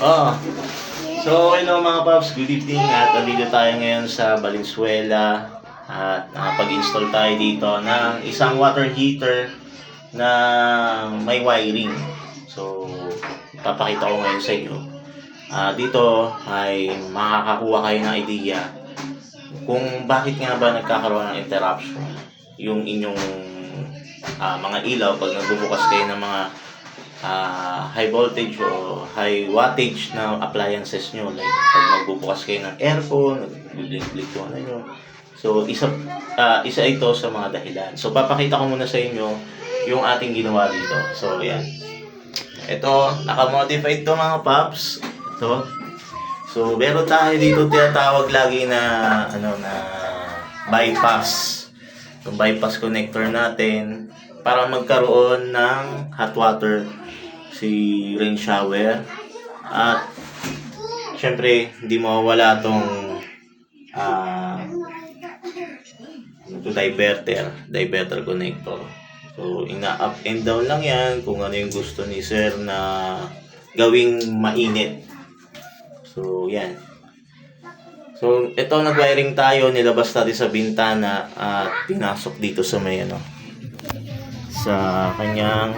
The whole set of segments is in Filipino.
Oh, so hello mga paps, good evening at nandito tayo ngayon sa Valenzuela at nakapag-install tayo dito ng isang water heater na may wiring. So, papakita ko ngayon sa inyo. Dito ay makakakuha kayo ng idea kung bakit nga ba nagkakaroon ng interruption yung inyong mga ilaw pag nagbubukas kayo ng mga high voltage o high wattage na appliances nyo, like pag magbubukas kayo ng aircon, nag-blink-blink yung ano nyo. So isa ito sa mga dahilan. So papakita ko muna sa inyo yung ating ginawa dito. So yan, ito naka-modified to mga paps. So meron tayo dito tinatawag lagi na na bypass. Yung bypass connector natin para magkaroon ng hot water si rain shower. At syempre hindi mawawala tong diverter connector. So ina-up and down lang yan kung ano yung gusto ni sir na gawing mainit. So yan. So ito, nag-wiring tayo, nilabas natin sa bintana at pinasok dito sa may sa kanyang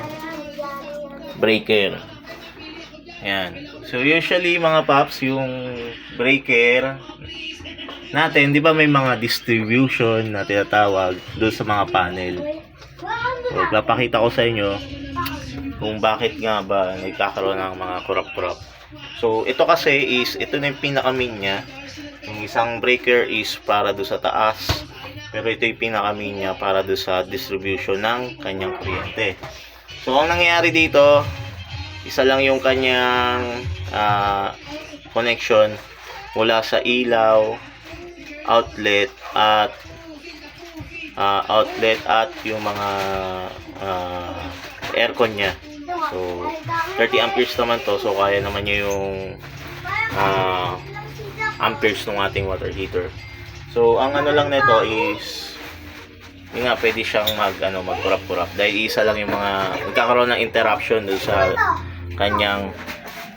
breaker. Ayan. So usually mga paps, yung breaker natin, di ba may mga distribution na tinatawag doon sa mga panel. So papakita ko sa inyo kung bakit nga ba nagkakaroon ng mga kurap-kurap. So ito kasi ito na yung pinaka-main niya. Yung isang breaker is para doon sa taas, pero ito yung pinaka-main niya para doon sa distribution ng kanyang kuryente. So ang nangyayari dito, isa lang yung kanyang connection mula sa ilaw, outlet at yung mga aircon niya. So 30 amperes naman to, so kaya naman niya yung amperes ng ating water heater. So ang ano lang nito is yun nga, pwede siyang magkurap-kurap dahil isa lang yung mga nagkakaroon ng interruption doon sa kanyang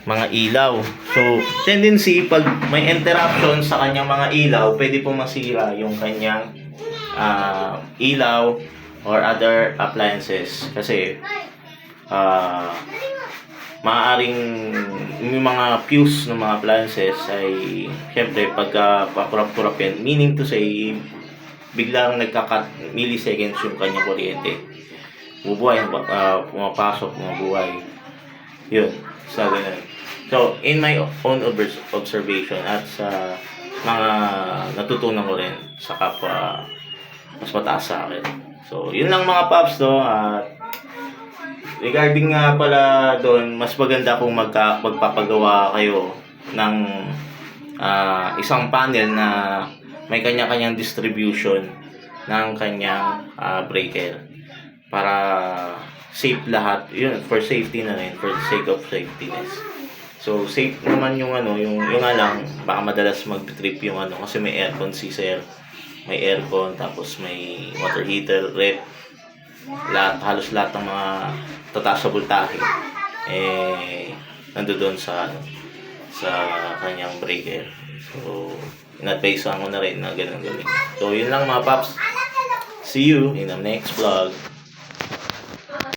mga ilaw. So tendency pag may interruption sa kanyang mga ilaw, pwede po masira yung kanyang ilaw or other appliances kasi maaaring yung mga fuse ng mga appliances ay syempre pagka pakurap-kurap yan, meaning to say biglang nagka-cut milliseconds yung kanyang kuryente, bubuhay, pumapasok, buhay yun, sa ganun. So in my own observation at sa mga natutunan ko rin sa kapwa mas mataas sa akin, so yun lang mga paps at regarding nga pala doon, mas maganda kung magpapagawa kayo ng isang panel na may kanya-kanyang distribution ng kanyang breaker para safe lahat. Yun, for safety na rin, for the sake of safetyness. So safe naman yung yung nga lang baka madalas mag-trip yung kasi may aircon si sir, may aircon, tapos may water heater, rep, halos lahat ng mga tataas sa voltahe nandoon sa kanyang breaker. So in-advise ko na rin na ganun gawin. So yun lang mga paps, see you in the next vlog.